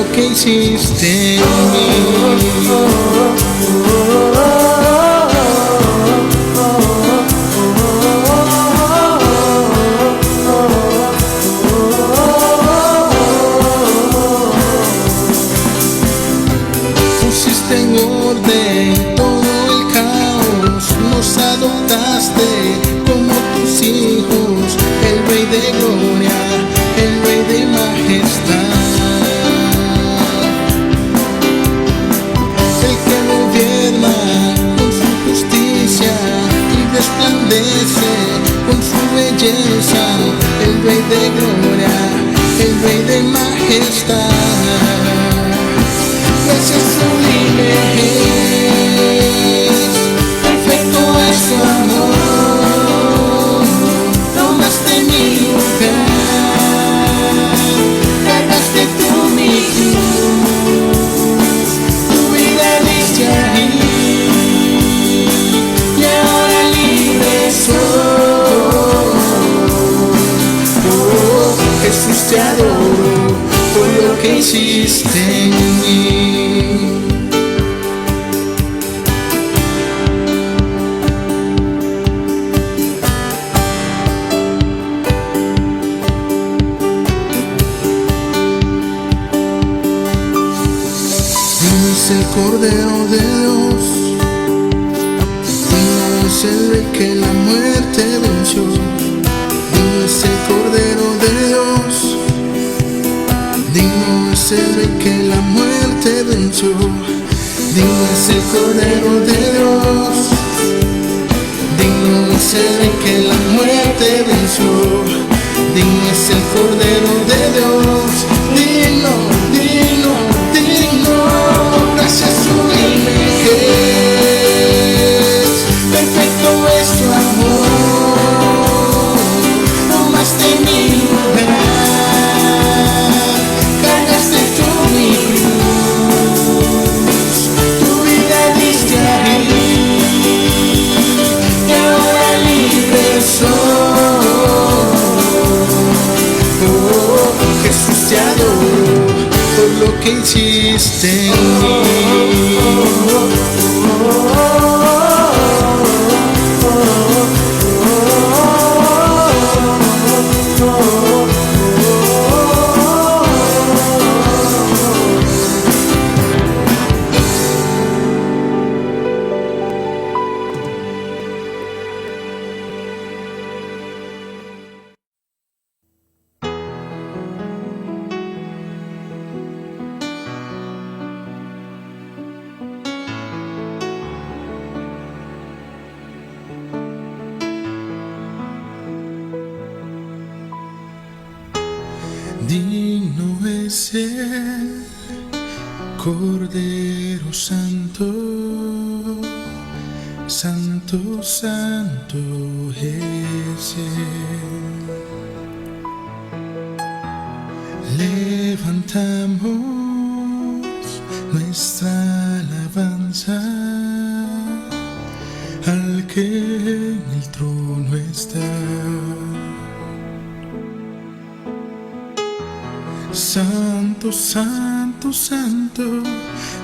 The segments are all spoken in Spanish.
lo que hiciste en mí. Pusiste en orden todo el caos, nos adoptaste como tus hijos, el Rey de gloria, el Rey de majestad, el que gobierna con su justicia y resplandece con su belleza, el Rey de gloria, el Rey de majestad. Gracias sublime es, perfecto es tu amor, tomaste mi lugar, cargaste tú mi cruz, tu vida diste a mí, y ahora libre soy. Oh, Jesús, te adoro por lo que hiciste en mí. Es el Cordero de Dios, digno es el Rey que la muerte venció, digno es el Cordero de Dios, digno es el Rey que la muerte venció, digno es el Cordero de Dios, digno es el Rey que la muerte venció, digno es el Cordero de Dios, digno, digno, digno. Gracias sublime es, perfecto es tu amor, tomaste mi lugar, cargaste tú mi cruz, tu vida diste a mí, y ahora libre soy. Oh, Jesús, te adoro por lo que hiciste en mí. Digno es el Cordero Santo, Santo, Santo es Él. Levantamos nuestra alabanza al que en el trono está. Santo, Santo, Santo,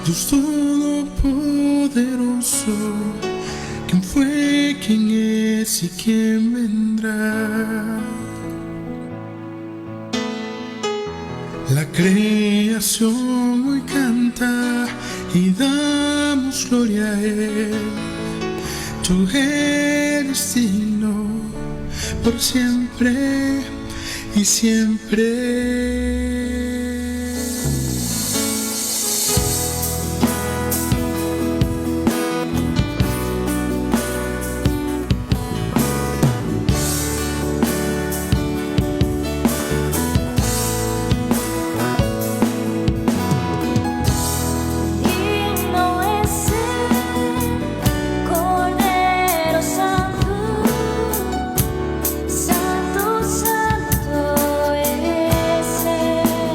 Dios Todopoderoso, ¿quién fue, quién es y quién vendrá? La creación hoy canta y damos gloria a Él. Tú eres digno por siempre y siempre. Santo, Santo es Él.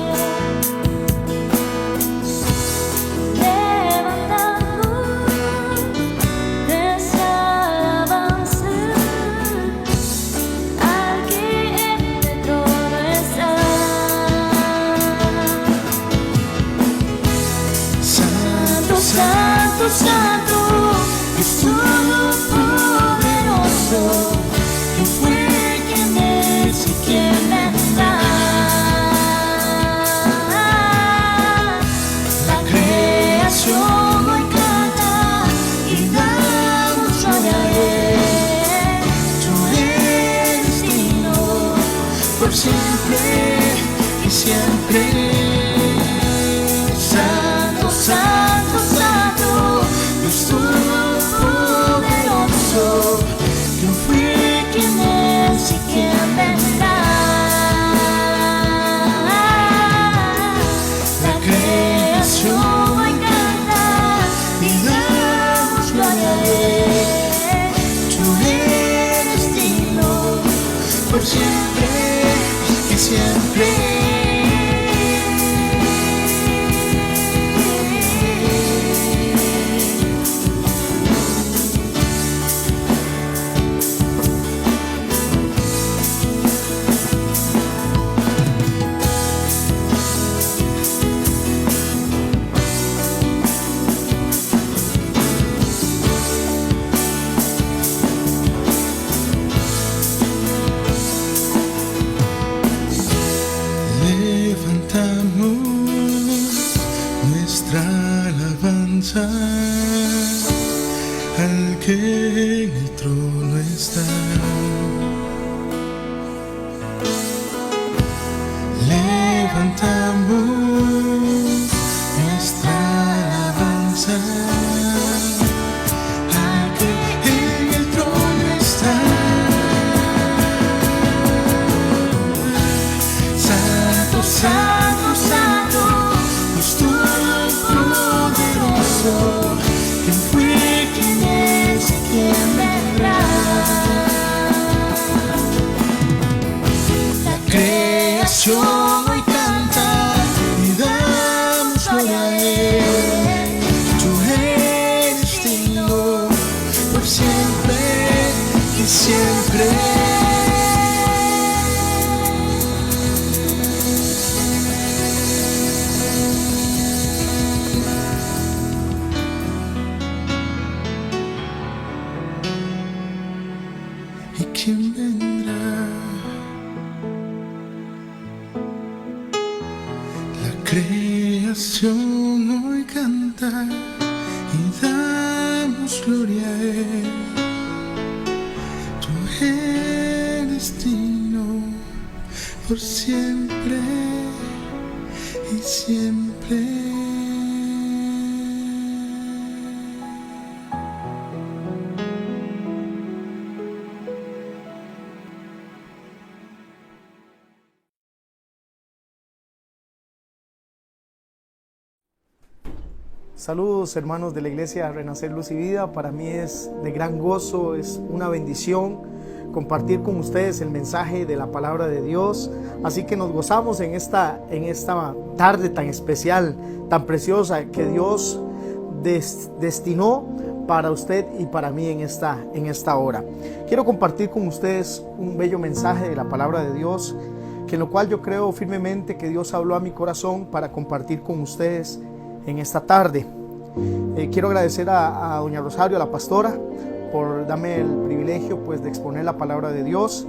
por siempre y siempre. Santo, santo, santo, Dios todopoderoso, ¿quién fue, quién es y quién vendrá? La creación hoy canta y damos gloria a Él. Tú eres digno por siempre y siempre. Nuestra alabanza al que en el trono está. Levantamos nuestra alabanza al que en el trono está. Santo, santo, santo, Dios todopoderoso, ¿quién fue, quién es y quién vendrá? La creación hoy canta y damos gloria a Él. Tú eres digno por siempre y siempre. ¿Y quién vendrá? La creación hoy canta y damos gloria a Él. Tú eres digno por siempre y siempre. Saludos hermanos de la iglesia Renacer Luz y Vida. Para mí es de gran gozo, es una bendición compartir con ustedes el mensaje de la palabra de Dios. Así que nos gozamos en esta tarde tan especial, tan preciosa que Dios destinó para usted y para mí en esta hora. Quiero compartir con ustedes un bello mensaje de la palabra de Dios, en lo cual yo creo firmemente que Dios habló a mi corazón para compartir con ustedes en esta tarde. Quiero agradecer a doña Rosario, a la pastora, por darme el privilegio pues de exponer la palabra de Dios.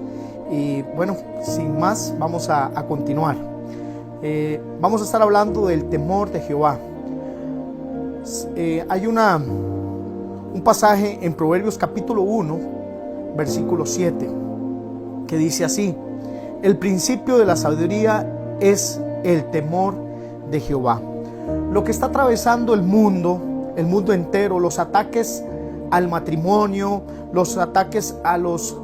Y bueno, sin más, vamos a continuar. Vamos a estar hablando del temor de Jehová. Hay un pasaje en Proverbios capítulo 1, versículo 7, que dice así: el principio de la sabiduría es el temor de Jehová. Lo que está atravesando el mundo entero, los ataques al matrimonio, los ataques a los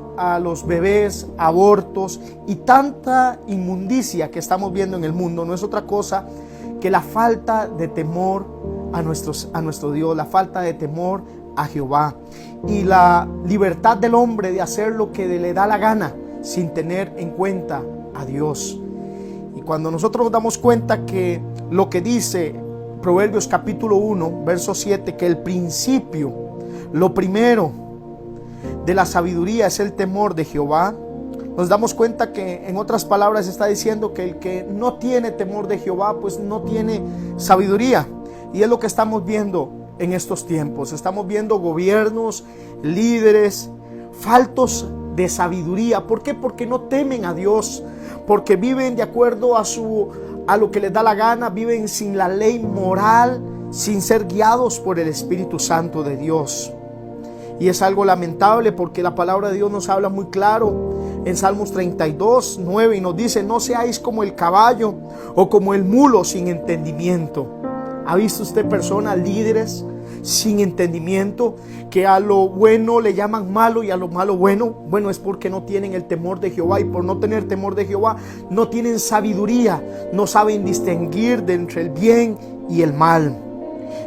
bebés, abortos y tanta inmundicia que estamos viendo en el mundo, no es otra cosa que la falta de temor a nuestro Dios, la falta de temor a Jehová y la libertad del hombre de hacer lo que le da la gana sin tener en cuenta a Dios. Y cuando nosotros nos damos cuenta que lo que dice Proverbios capítulo 1, verso 7, que el principio, lo primero de la sabiduría es el temor de Jehová, nos damos cuenta que en otras palabras está diciendo que el que no tiene temor de Jehová pues no tiene sabiduría. Y es lo que estamos viendo en estos tiempos. Estamos viendo gobiernos, líderes faltos de sabiduría. ¿Por qué? Porque no temen a Dios, porque viven de acuerdo a lo que les da la gana, viven sin la ley moral, sin ser guiados por el Espíritu Santo de Dios. Y es algo lamentable porque la palabra de Dios nos habla muy claro en Salmos 32, 9 y nos dice: no seáis como el caballo o como el mulo sin entendimiento. ¿Ha visto usted personas, líderes sin entendimiento, que a lo bueno le llaman malo y a lo malo bueno? Bueno, es porque no tienen el temor de Jehová, y por no tener temor de Jehová no tienen sabiduría, no saben distinguir de entre el bien y el mal.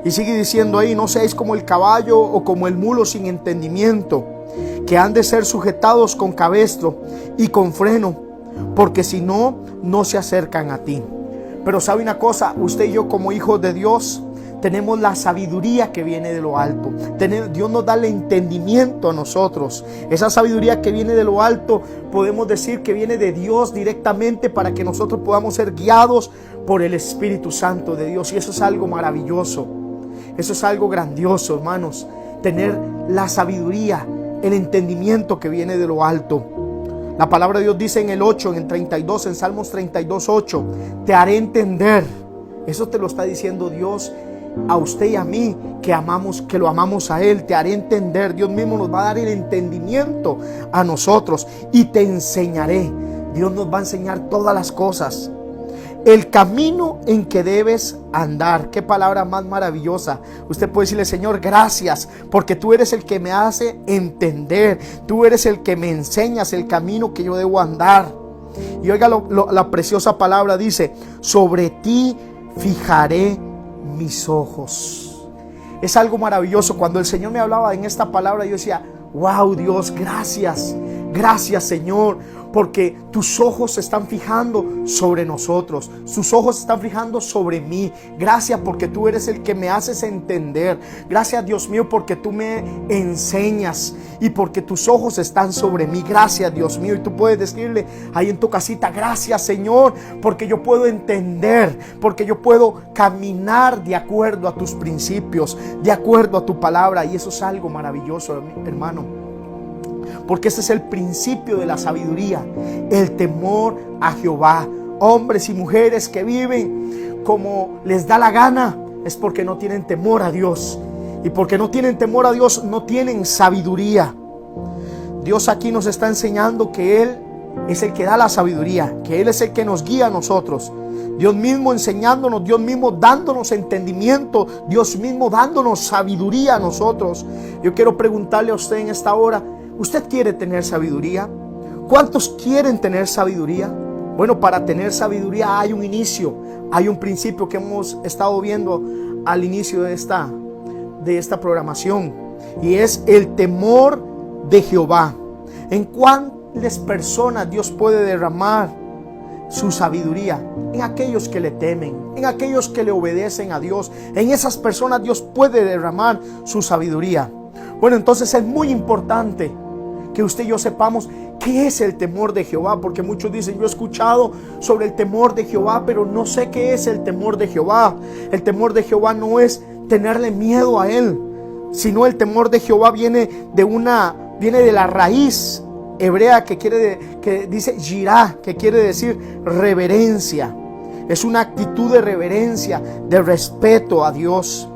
Y sigue diciendo ahí: no seáis como el caballo o como el mulo sin entendimiento, que han de ser sujetados con cabestro y con freno, porque si no, no se acercan a ti. Pero sabe una cosa, usted y yo como hijos de Dios tenemos la sabiduría que viene de lo alto. Dios nos da el entendimiento a nosotros. Esa sabiduría que viene de lo alto, podemos decir que viene de Dios directamente, para que nosotros podamos ser guiados por el Espíritu Santo de Dios. Y eso es algo maravilloso. Eso es algo grandioso, hermanos. Tener la sabiduría, el entendimiento que viene de lo alto. La palabra de Dios dice en el 8, en el 32, en Salmos 32, 8: te haré entender. Eso te lo está diciendo Dios a usted y a mí, que lo amamos a Él. Te haré entender. Dios mismo nos va a dar el entendimiento a nosotros. Y te enseñaré. Dios nos va a enseñar todas las cosas. El camino en que debes andar. Qué palabra más maravillosa. Usted puede decirle: Señor, gracias, porque tú eres el que me hace entender. Tú eres el que me enseñas el camino que yo debo andar. Y oiga la preciosa palabra, dice: sobre ti fijaré mis ojos. Es algo maravilloso. Cuando el Señor me hablaba en esta palabra, yo decía: wow, Dios, gracias. Gracias, Señor, porque tus ojos se están fijando sobre nosotros. Sus ojos se están fijando sobre mí. Gracias porque tú eres el que me haces entender. Gracias, Dios mío, porque tú me enseñas y porque tus ojos están sobre mí. Gracias, Dios mío. Y tú puedes decirle ahí en tu casita: gracias, Señor, porque yo puedo entender, porque yo puedo caminar de acuerdo a tus principios, de acuerdo a tu palabra. Y eso es algo maravilloso, hermano. Porque ese es el principio de la sabiduría, el temor a Jehová. Hombres y mujeres que viven como les da la gana, es porque no tienen temor a Dios. Y porque no tienen temor a Dios, no tienen sabiduría. Dios aquí nos está enseñando que Él es el que da la sabiduría, que Él es el que nos guía a nosotros. Dios mismo enseñándonos, Dios mismo dándonos entendimiento, Dios mismo dándonos sabiduría a nosotros. Yo quiero preguntarle a usted en esta hora: ¿usted quiere tener sabiduría? ¿Cuántos quieren tener sabiduría? Bueno, para tener sabiduría hay un inicio, hay un principio que hemos estado viendo al inicio de esta programación, y es el temor de Jehová. ¿En cuáles personas Dios puede derramar su sabiduría? En aquellos que le temen, en aquellos que le obedecen a Dios. En esas personas Dios puede derramar su sabiduría. Bueno, entonces es muy importante que usted y yo sepamos qué es el temor de Jehová, porque muchos dicen: yo he escuchado sobre el temor de Jehová, pero no sé qué es el temor de Jehová. El temor de Jehová no es tenerle miedo a Él, sino el temor de Jehová viene de la raíz hebrea que dice yirá, que quiere decir reverencia. Es una actitud de reverencia, de respeto a Dios.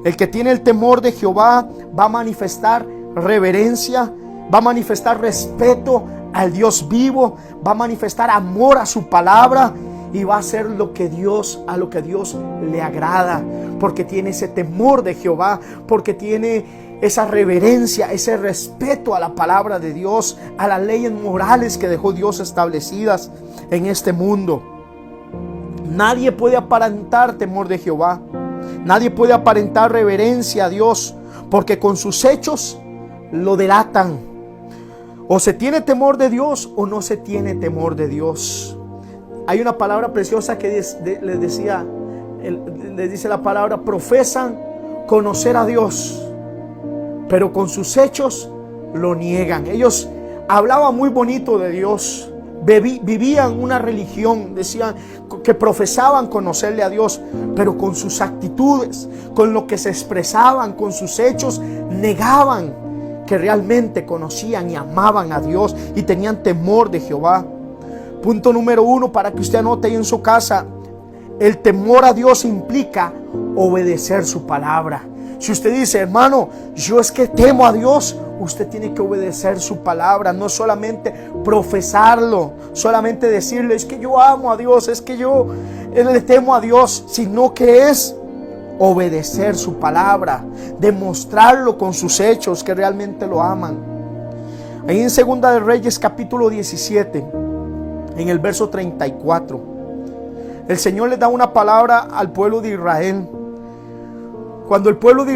El que tiene el temor de Jehová va a manifestar reverencia, va a manifestar respeto al Dios vivo, va a manifestar amor a su palabra y va a hacer a lo que Dios le agrada, porque tiene ese temor de Jehová, porque tiene esa reverencia, ese respeto a la palabra de Dios, a las leyes morales que dejó Dios establecidas en este mundo. Nadie puede aparentar temor de Jehová. Nadie puede aparentar reverencia a Dios, porque con sus hechos lo delatan. O se tiene temor de Dios o no se tiene temor de Dios. Hay una palabra preciosa que les dice la palabra: profesan conocer a Dios, pero con sus hechos lo niegan. Ellos hablaban muy bonito de Dios, vivían una religión, decían que profesaban conocerle a Dios, pero con sus actitudes, con lo que se expresaban, con sus hechos, negaban que realmente conocían y amaban a Dios y tenían temor de Jehová. Punto número 1, para que usted anote ahí en su casa: el temor a Dios implica obedecer su palabra. Si usted dice: hermano, yo es que temo a Dios, usted tiene que obedecer su palabra, no solamente profesarlo, solamente decirle es que yo amo a Dios, es que yo le temo a Dios, sino que es obedecer su palabra, demostrarlo con sus hechos que realmente lo aman. Ahí en Segunda de Reyes capítulo 17, en el verso 34, el Señor le da una palabra al pueblo de Israel. Cuando el pueblo de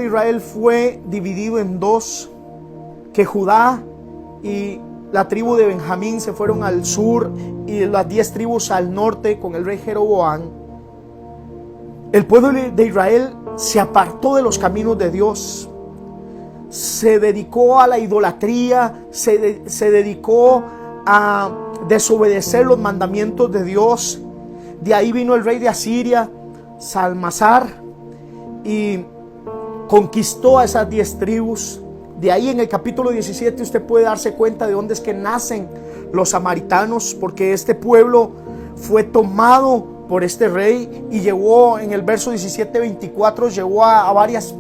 Israel fue dividido en dos, que Judá y la tribu de Benjamín se fueron al sur y las 10 tribus al norte con el rey Jeroboam, el pueblo de Israel se apartó de los caminos de Dios, se dedicó a la idolatría, se dedicó a desobedecer los mandamientos de Dios. De ahí vino el rey de Asiria, Salmasar, y conquistó a esas 10 tribus. De ahí en el capítulo 17 usted puede darse cuenta de dónde es que nacen los samaritanos, porque este pueblo fue tomado por este rey y llevó, en el verso 17-24, llevó a varias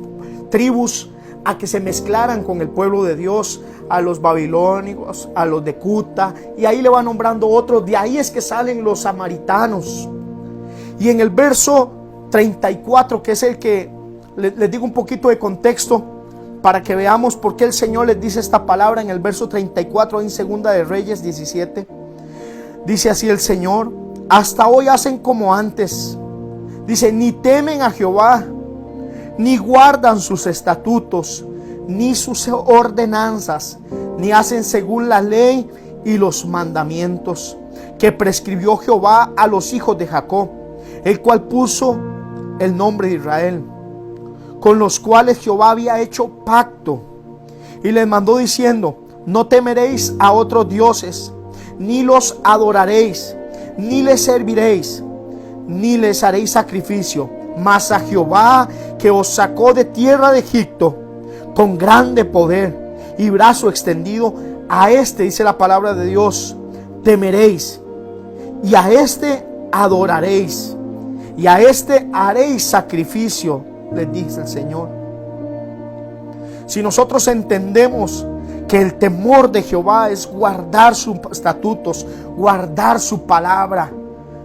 tribus a que se mezclaran con el pueblo de Dios, a los babilónicos, a los de Cuta, y ahí le va nombrando otros. De ahí es que salen los samaritanos. Y en el verso 34, que es el que les digo un poquito de contexto para que veamos por qué el Señor les dice esta palabra en el verso 34 en Segunda de Reyes 17. Dice así el Señor: hasta hoy hacen como antes. Dice: ni temen a Jehová, ni guardan sus estatutos, ni sus ordenanzas, ni hacen según la ley y los mandamientos que prescribió Jehová a los hijos de Jacob, el cual puso el nombre de Israel, con los cuales Jehová había hecho pacto, y les mandó diciendo: no temeréis a otros dioses, ni los adoraréis, ni les serviréis, ni les haréis sacrificio, mas a Jehová, que os sacó de tierra de Egipto con grande poder y brazo extendido, a este, dice la palabra de Dios, temeréis, y a este adoraréis, y a este haréis sacrificio, les dice el Señor. Si nosotros entendemos que el temor de Jehová es guardar sus estatutos, guardar su palabra,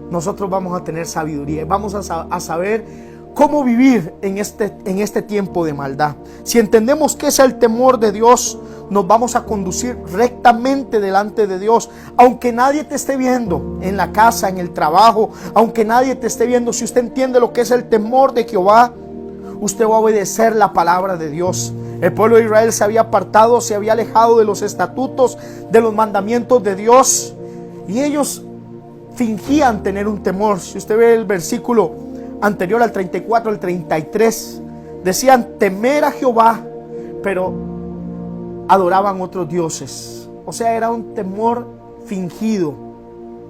nosotros vamos a tener sabiduría, vamos a saber cómo vivir en este tiempo de maldad. Si entendemos qué es el temor de Dios, nos vamos a conducir rectamente delante de Dios, aunque nadie te esté viendo en la casa, en el trabajo, aunque nadie te esté viendo. Si usted entiende lo que es el temor de Jehová, usted va a obedecer la palabra de Dios. El pueblo de Israel se había apartado, se había alejado de los estatutos, de los mandamientos de Dios, y ellos fingían tener un temor. Si usted ve el versículo anterior al 34, al 33, decían temer a Jehová, pero adoraban otros dioses. O sea, era un temor fingido,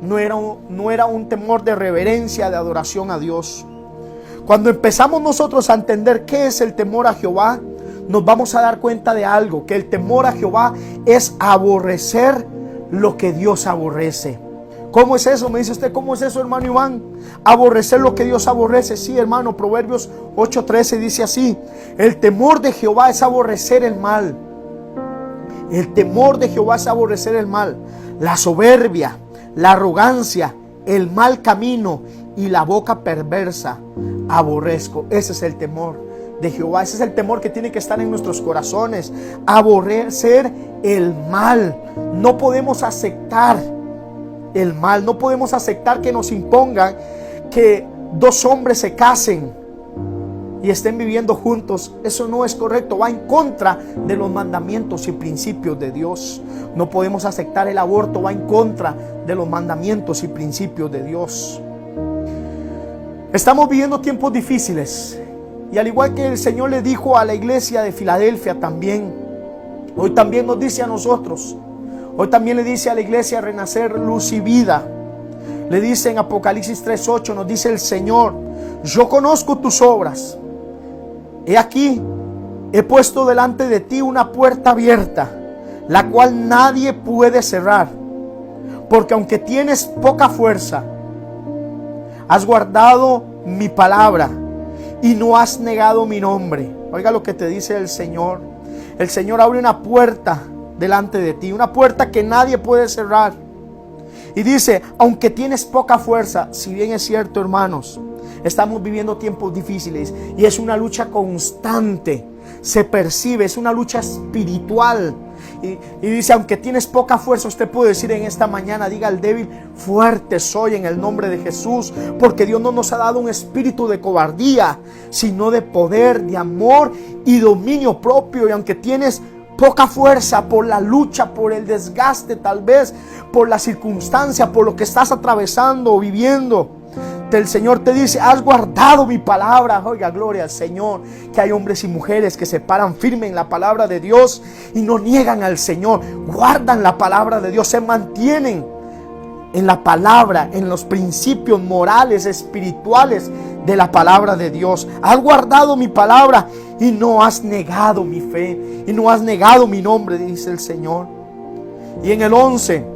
no era un temor de reverencia, de adoración a Dios. Cuando empezamos nosotros a entender qué es el temor a Jehová, nos vamos a dar cuenta de algo, que el temor a Jehová es aborrecer lo que Dios aborrece. ¿Cómo es eso? Me dice usted, ¿cómo es eso, hermano Iván? Aborrecer lo que Dios aborrece. Sí, hermano, Proverbios 8:13 dice así: el temor de Jehová es aborrecer el mal. El temor de Jehová es aborrecer el mal, la soberbia, la arrogancia, el mal camino y la boca perversa. Aborrezco. Ese es el temor de Jehová. Ese es el temor que tiene que estar en nuestros corazones. Aborrecer el mal. No podemos aceptar el mal. No podemos aceptar que nos impongan que dos hombres se casen y estén viviendo juntos. Eso no es correcto. Va en contra de los mandamientos y principios de Dios. No podemos aceptar el aborto. Va en contra de los mandamientos y principios de Dios. Estamos viviendo tiempos difíciles, y al igual que el Señor le dijo a la iglesia de Filadelfia también, hoy también nos dice a nosotros. Hoy también le dice a la iglesia Renacer, Luz y Vida. Le dice en Apocalipsis 3:8, nos dice el Señor: yo conozco tus obras. He aquí, he puesto delante de ti una puerta abierta, la cual nadie puede cerrar. Porque aunque tienes poca fuerza, has guardado mi palabra y no has negado mi nombre. Oiga lo que te dice el Señor. El Señor abre una puerta delante de ti, una puerta que nadie puede cerrar. Y dice, aunque tienes poca fuerza, si bien es cierto, hermanos, estamos viviendo tiempos difíciles y es una lucha constante, se percibe, es una lucha espiritual. Y dice, aunque tienes poca fuerza, usted puede decir en esta mañana, diga al débil, fuerte soy en el nombre de Jesús, porque Dios no nos ha dado un espíritu de cobardía, sino de poder, de amor y dominio propio. Y aunque tienes poca fuerza por la lucha, por el desgaste, tal vez por la circunstancia, por lo que estás atravesando o viviendo, el Señor te dice, has guardado mi palabra. Oiga, gloria al Señor, que hay hombres y mujeres que se paran firme en la palabra de Dios y no niegan al Señor, guardan la palabra de Dios, se mantienen en la palabra, en los principios morales, espirituales de la palabra de Dios. Has guardado mi palabra y no has negado mi fe y no has negado mi nombre, dice el Señor. Y en el 11,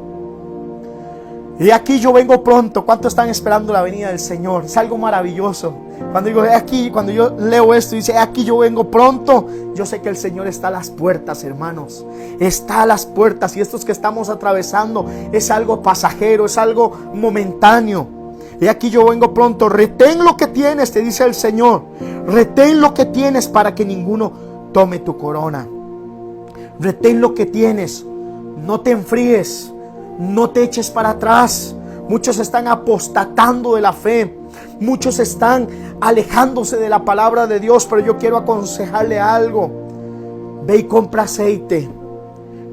y aquí yo vengo pronto. ¿Cuántos están esperando la venida del Señor? Es algo maravilloso. Cuando digo aquí, cuando yo leo esto y dice aquí yo vengo pronto, yo sé que el Señor está a las puertas, hermanos. Está a las puertas, y estos que estamos atravesando es algo pasajero, es algo momentáneo. Y aquí yo vengo pronto. Retén lo que tienes, te dice el Señor. Retén lo que tienes para que ninguno tome tu corona. Retén lo que tienes. No te enfríes. No te eches para atrás. Muchos están apostatando de la fe. Muchos están alejándose de la palabra de Dios. Pero yo quiero aconsejarle algo. Ve y compra aceite.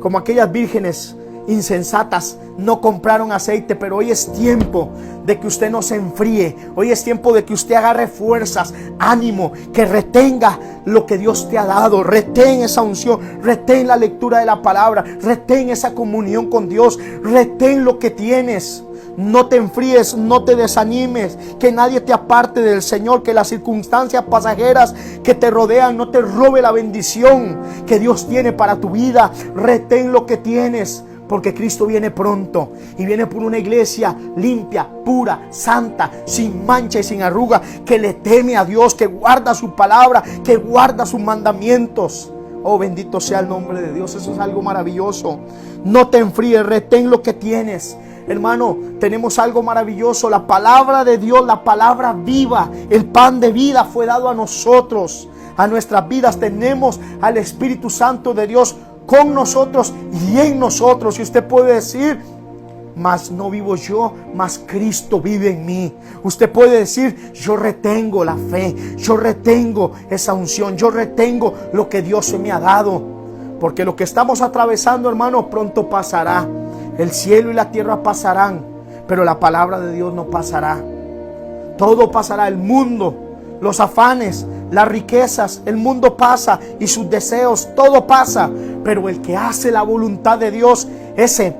Como aquellas vírgenes insensatas no compraron aceite. Pero hoy es tiempo de que usted no se enfríe. Hoy es tiempo de que usted agarre fuerzas, ánimo, que retenga lo que Dios te ha dado. Retén esa unción, retén la lectura de la palabra, retén esa comunión con Dios, retén lo que tienes. No te enfríes, no te desanimes, que nadie te aparte del Señor, que las circunstancias pasajeras que te rodean no te robe la bendición que Dios tiene para tu vida. Retén lo que tienes, porque Cristo viene pronto y viene por una iglesia limpia, pura, santa, sin mancha y sin arruga, que le teme a Dios, que guarda su palabra, que guarda sus mandamientos. Oh, bendito sea el nombre de Dios. Eso es algo maravilloso. No te enfríes, retén lo que tienes. Hermano, tenemos algo maravilloso. La palabra de Dios, la palabra viva, el pan de vida fue dado a nosotros, a nuestras vidas. Tenemos al Espíritu Santo de Dios con nosotros y en nosotros. Y usted puede decir, mas no vivo yo, mas Cristo vive en mí. Usted puede decir, yo retengo la fe, yo retengo esa unción, yo retengo lo que Dios me ha dado. Porque lo que estamos atravesando, hermano, pronto pasará. El cielo y la tierra pasarán, pero la palabra de Dios no pasará. Todo pasará, el mundo, los afanes, las riquezas, el mundo pasa y sus deseos, todo pasa. Pero el que hace la voluntad de Dios, ese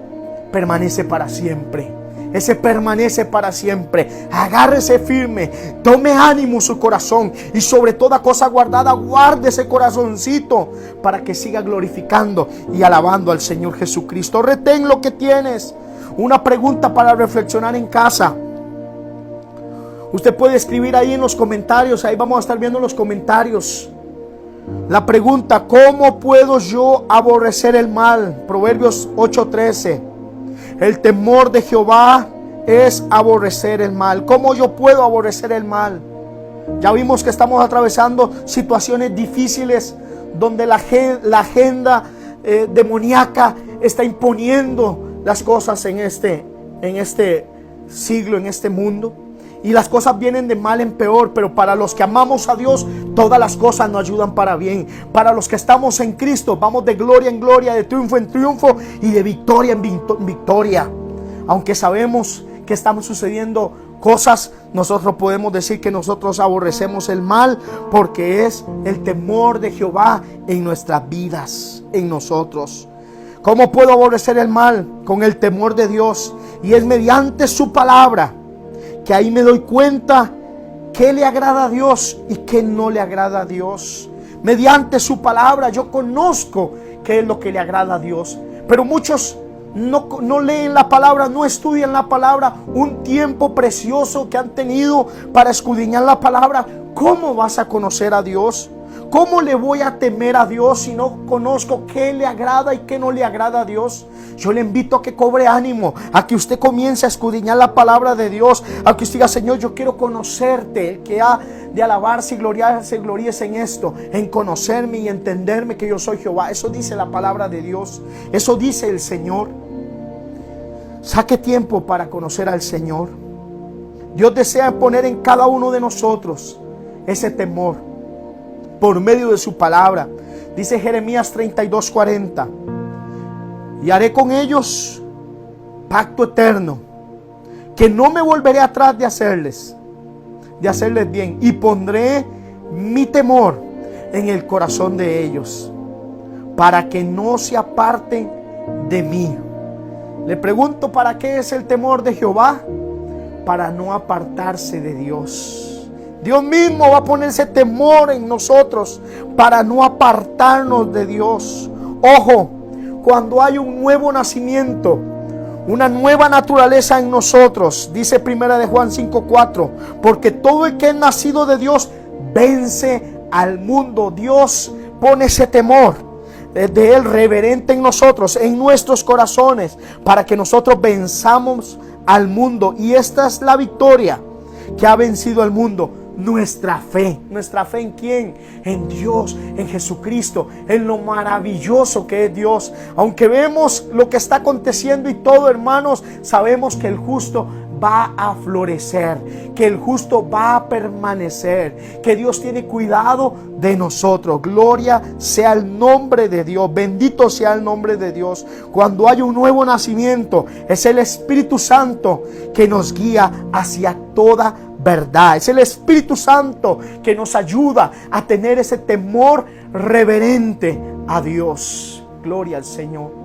permanece para siempre. Ese permanece para siempre. Agárrese firme, tome ánimo su corazón y sobre toda cosa guardada, guarde ese corazoncito para que siga glorificando y alabando al Señor Jesucristo. Retén lo que tienes. Una pregunta para reflexionar en casa. Usted puede escribir ahí en los comentarios, ahí vamos a estar viendo los comentarios. La pregunta, ¿cómo puedo yo aborrecer el mal? Proverbios 8:13. El temor de Jehová es aborrecer el mal. ¿Cómo yo puedo aborrecer el mal? Ya vimos que estamos atravesando situaciones difíciles donde la agenda demoníaca está imponiendo las cosas en este siglo, en este mundo. Y las cosas vienen de mal en peor, pero para los que amamos a Dios, todas las cosas nos ayudan para bien. Para los que estamos en Cristo, vamos de gloria en gloria, de triunfo en triunfo y de victoria en victoria. Aunque sabemos que están sucediendo cosas, nosotros podemos decir que nosotros aborrecemos el mal, porque es el temor de Jehová en nuestras vidas, en nosotros. ¿Cómo puedo aborrecer el mal? Con el temor de Dios, y es mediante su palabra, que ahí me doy cuenta qué le agrada a Dios y qué no le agrada a Dios. Mediante su palabra yo conozco qué es lo que le agrada a Dios. Pero muchos no leen la palabra, no estudian la palabra. Un tiempo precioso que han tenido para escudriñar la palabra. ¿Cómo vas a conocer a Dios? ¿Cómo le voy a temer a Dios si no conozco qué le agrada y qué no le agrada a Dios? Yo le invito a que cobre ánimo, a que usted comience a escudriñar la palabra de Dios, a que usted diga: Señor, yo quiero conocerte. El que ha de alabarse y gloriarse, gloríese en esto, en conocerme y entenderme que yo soy Jehová. Eso dice la palabra de Dios, eso dice el Señor. Saque tiempo para conocer al Señor. Dios desea poner en cada uno de nosotros ese temor por medio de su palabra. Dice Jeremías 32:40: y haré con ellos pacto eterno, que no me volveré atrás de hacerles bien, y pondré mi temor en el corazón de ellos, para que no se aparten de mí. Le pregunto, ¿para qué es el temor de Jehová? Para no apartarse de Dios. Dios mismo va a poner ese temor en nosotros para no apartarnos de Dios. Ojo, cuando hay un nuevo nacimiento, una nueva naturaleza en nosotros, dice Primera de Juan 5:4, porque todo el que es nacido de Dios vence al mundo. Dios pone ese temor de Él reverente en nosotros, en nuestros corazones, para que nosotros venzamos al mundo. Y esta es la victoria que ha vencido al mundo: nuestra fe. ¿Nuestra fe en quién? En Dios, en Jesucristo, en lo maravilloso que es Dios. Aunque vemos lo que está aconteciendo y todo, hermanos, sabemos que el justo va a florecer, que el justo va a permanecer, que Dios tiene cuidado de nosotros. Gloria sea el nombre de Dios, bendito sea el nombre de Dios. Cuando hay un nuevo nacimiento, es el Espíritu Santo que nos guía hacia toda verdad. Es el Espíritu Santo que nos ayuda a tener ese temor reverente a Dios. Gloria al Señor.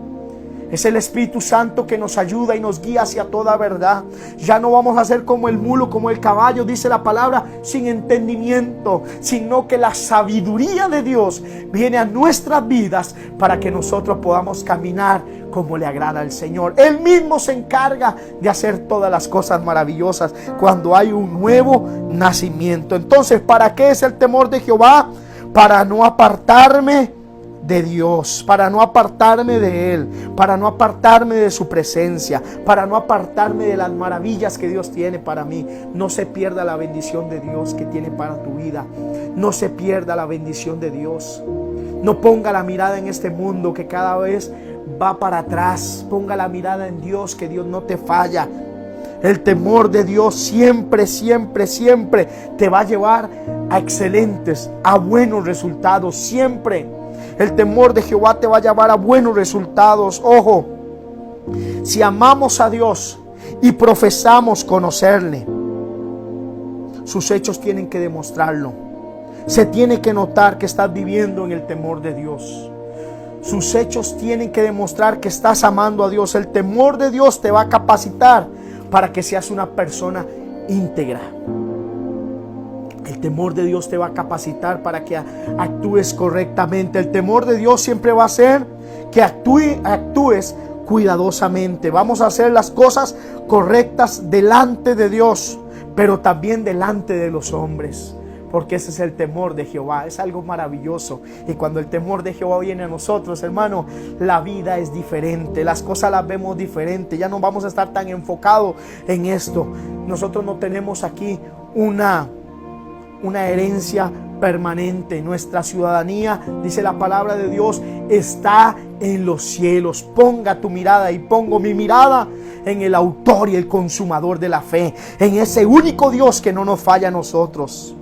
Es el Espíritu Santo que nos ayuda y nos guía hacia toda verdad. Ya no vamos a ser como el mulo, como el caballo, dice la palabra, sin entendimiento, sino que la sabiduría de Dios viene a nuestras vidas para que nosotros podamos caminar como le agrada al Señor. Él mismo se encarga de hacer todas las cosas maravillosas cuando hay un nuevo nacimiento. Entonces, ¿para qué es el temor de Jehová? Para no apartarme de Dios, para no apartarme de Él, para no apartarme de su presencia, para no apartarme de las maravillas que Dios tiene para mí. No se pierda la bendición de Dios que tiene para tu vida. No se pierda la bendición de Dios. No ponga la mirada en este mundo que cada vez va para atrás. Ponga la mirada en Dios, que Dios no te falla. El temor de Dios siempre, siempre, siempre te va a llevar a excelentes, a buenos resultados, siempre. El temor de Jehová te va a llevar a buenos resultados. Ojo, si amamos a Dios y profesamos conocerle, sus hechos tienen que demostrarlo. Se tiene que notar que estás viviendo en el temor de Dios. Sus hechos tienen que demostrar que estás amando a Dios. El temor de Dios te va a capacitar para que seas una persona íntegra. El temor de Dios te va a capacitar para que actúes correctamente. El temor de Dios siempre va a hacer que actúes cuidadosamente. Vamos a hacer las cosas correctas delante de Dios, pero también delante de los hombres. Porque ese es el temor de Jehová. Es algo maravilloso. Y cuando el temor de Jehová viene a nosotros, hermano, la vida es diferente. Las cosas las vemos diferente. Ya no vamos a estar tan enfocados en esto. Nosotros no tenemos aquí una herencia permanente. Nuestra ciudadanía, dice la palabra de Dios, está en los cielos. Ponga tu mirada, y pongo mi mirada en el autor y el consumador de la fe, en ese único Dios que no nos falla a nosotros.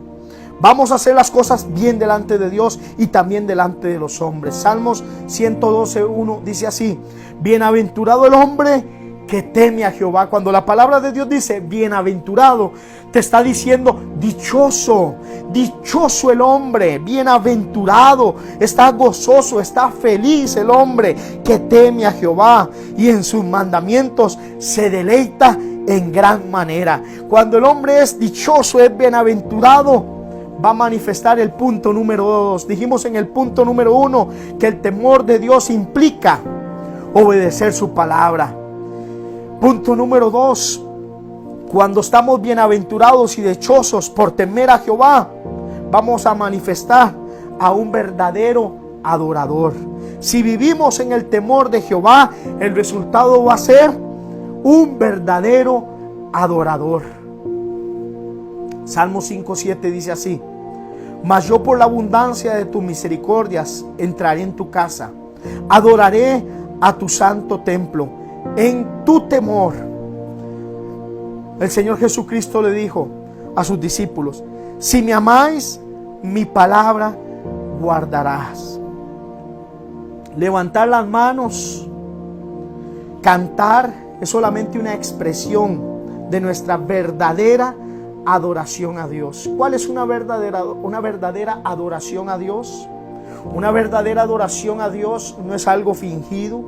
Vamos a hacer las cosas bien delante de Dios y también delante de los hombres. Salmos 112:1 dice así: bienaventurado el hombre que teme a Jehová. Cuando la palabra de Dios dice bienaventurado, te está diciendo dichoso, dichoso el hombre, bienaventurado, está gozoso, está feliz el hombre que teme a Jehová y en sus mandamientos se deleita en gran manera. Cuando el hombre es dichoso, es bienaventurado, va a manifestar el punto número 2. Dijimos en el punto número 1 que el temor de Dios implica obedecer su palabra. Punto número 2, cuando estamos bienaventurados y dichosos por temer a Jehová, vamos a manifestar a un verdadero adorador. Si vivimos en el temor de Jehová, el resultado va a ser un verdadero adorador. Salmo 5:7 dice así: mas yo por la abundancia de tus misericordias entraré en tu casa, adoraré a tu santo templo, en tu temor. El Señor Jesucristo le dijo a sus discípulos: si me amáis, mi palabra guardarás. Levantar las manos, cantar, es solamente una expresión de nuestra verdadera adoración a Dios. ¿Cuál es una verdadera adoración a Dios? Una verdadera adoración a Dios no es algo fingido.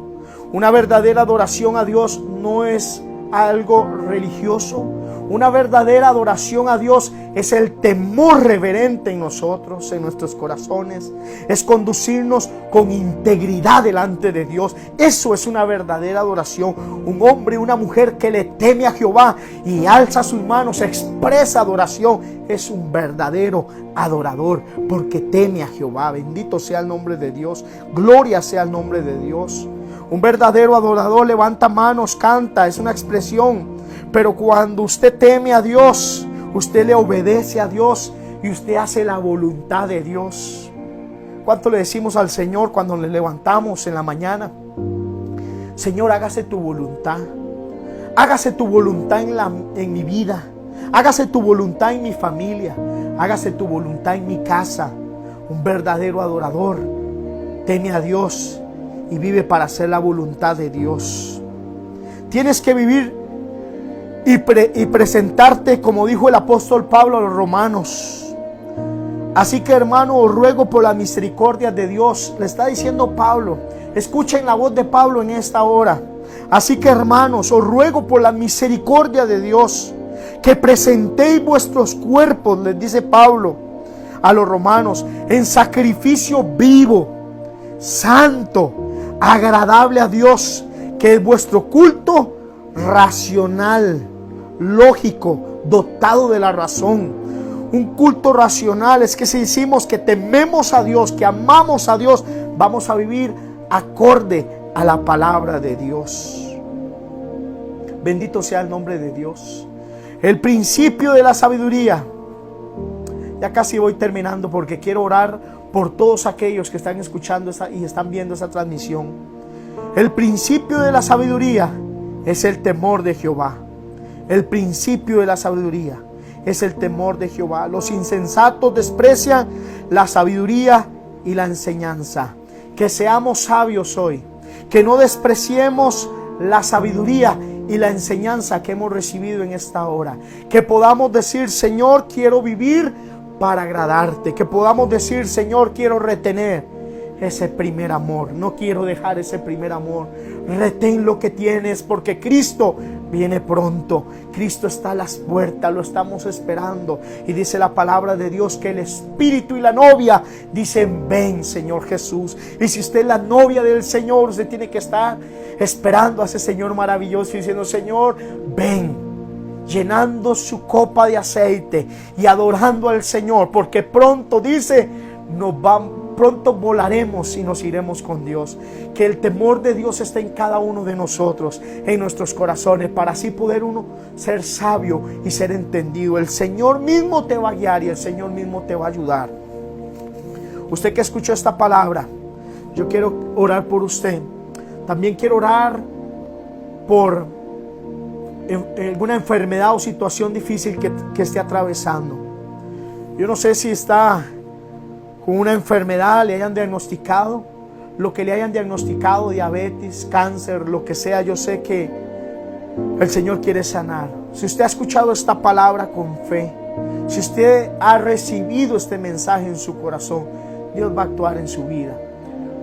Una verdadera adoración a Dios no es algo religioso. Una verdadera adoración a Dios es el temor reverente en nosotros, en nuestros corazones. Es conducirnos con integridad delante de Dios. Eso es una verdadera adoración. Un hombre, una mujer que le teme a Jehová y alza sus manos, expresa adoración, es un verdadero adorador porque teme a Jehová. Bendito sea el nombre de Dios. Gloria sea el nombre de Dios. Un verdadero adorador levanta manos, canta, es una expresión. Pero cuando usted teme a Dios, usted le obedece a Dios y usted hace la voluntad de Dios. ¿Cuánto le decimos al Señor cuando le levantamos en la mañana? Señor, hágase tu voluntad. Hágase tu voluntad en mi vida. Hágase tu voluntad en mi familia. Hágase tu voluntad en mi casa. Un verdadero adorador teme a Dios y vive para hacer la voluntad de Dios. Tienes que vivir y presentarte, como dijo el apóstol Pablo a los romanos. Así que, hermano, os ruego por la misericordia de Dios. Le está diciendo Pablo. Escuchen la voz de Pablo en esta hora. Así que, hermanos, os ruego por la misericordia de Dios que presentéis vuestros cuerpos, les dice Pablo a los romanos, en sacrificio vivo, santo, agradable a Dios, que es vuestro culto racional, lógico, dotado de la razón. Un culto racional es que si decimos que tememos a Dios, que amamos a Dios, vamos a vivir acorde a la palabra de Dios. Bendito sea el nombre de Dios. El principio de la sabiduría. Ya casi voy terminando porque quiero orar por todos aquellos que están escuchando y están viendo esa transmisión. El principio de la sabiduría es el temor de Jehová. El principio de la sabiduría es el temor de Jehová. Los insensatos desprecian la sabiduría y la enseñanza. Que seamos sabios hoy. Que no despreciemos la sabiduría y la enseñanza que hemos recibido en esta hora. Que podamos decir: Señor, quiero vivir para agradarte. Que podamos decir: Señor, quiero retener ese primer amor. No quiero dejar ese primer amor. Retén lo que tienes, porque Cristo viene pronto. Cristo está a las puertas, lo estamos esperando. Y dice la palabra de Dios que el Espíritu y la novia dicen: ven, Señor Jesús. Y si usted es la novia del Señor, usted tiene que estar esperando a ese Señor maravilloso y diciendo: Señor, ven, llenando su copa de aceite y adorando al Señor, porque pronto, dice, pronto volaremos y nos iremos con Dios. Que el temor de Dios esté en cada uno de nosotros, en nuestros corazones, para así poder uno ser sabio y ser entendido. El Señor mismo te va a guiar y el Señor mismo te va a ayudar. Usted que escuchó esta palabra, yo quiero orar por usted. También quiero orar por alguna enfermedad o situación difícil que esté atravesando. Yo no sé si está con una enfermedad, le hayan diagnosticado, lo que le hayan diagnosticado, diabetes, cáncer, lo que sea. Yo sé que el Señor quiere sanar. Si usted ha escuchado esta palabra con fe, si usted ha recibido este mensaje en su corazón, Dios va a actuar en su vida.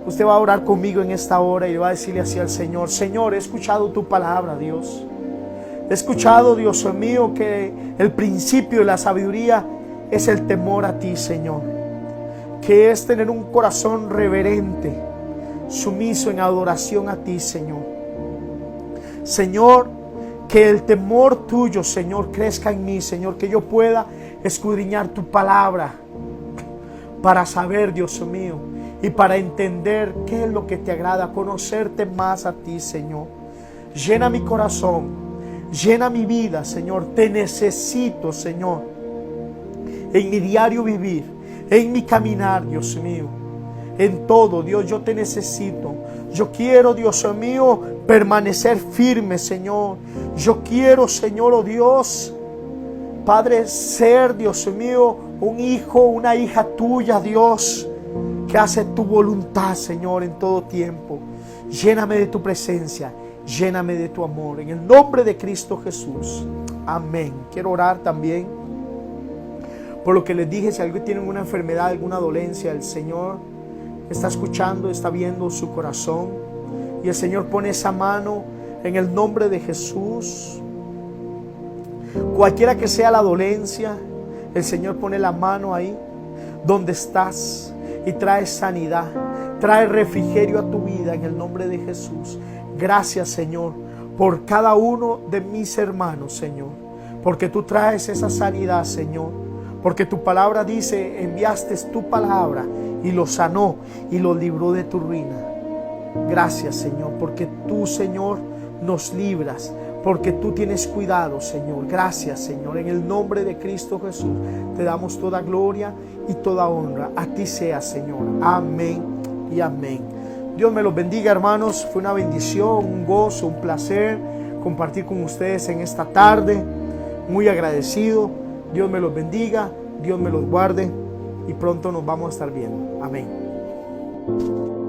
Usted va a orar conmigo en esta hora y va a decirle así al Señor: Señor, he escuchado tu palabra, Dios. He escuchado, Dios mío, que el principio de la sabiduría es el temor a ti, Señor. Que es tener un corazón reverente, sumiso en adoración a ti, Señor. Señor, que el temor tuyo, Señor, crezca en mí, Señor. Que yo pueda escudriñar tu palabra para saber, Dios mío, y para entender qué es lo que te agrada, conocerte más a ti, Señor. Llena mi corazón, llena mi vida, Señor. Te necesito, Señor, en mi diario vivir, en mi caminar, Dios mío. En todo, Dios, yo te necesito. Yo quiero, Dios mío, permanecer firme, Señor. Yo quiero, Señor, oh Dios, Padre, ser, Dios mío, un hijo, una hija tuya, Dios, que hace tu voluntad, Señor, en todo tiempo. Lléname de tu presencia, lléname de tu amor, en el nombre de Cristo Jesús. Amén. Quiero orar también por lo que les dije. Si alguien tiene una enfermedad, alguna dolencia, el Señor está escuchando, está viendo su corazón, y el Señor pone esa mano en el nombre de Jesús. Cualquiera que sea la dolencia, el Señor pone la mano ahí donde estás y trae sanidad, trae refrigerio a tu vida en el nombre de Jesús. Gracias, Señor, por cada uno de mis hermanos, Señor, porque tú traes esa sanidad, Señor, porque tu palabra dice, enviaste tu palabra y lo sanó y lo libró de tu ruina. Gracias, Señor, porque tú, Señor, nos libras, porque tú tienes cuidado, Señor. Gracias, Señor, en el nombre de Cristo Jesús te damos toda gloria y toda honra. A ti sea, Señor. Amén y amén. Dios me los bendiga, hermanos. Fue una bendición, un gozo, un placer compartir con ustedes en esta tarde. Muy agradecido. Dios me los bendiga, Dios me los guarde y pronto nos vamos a estar viendo. Amén.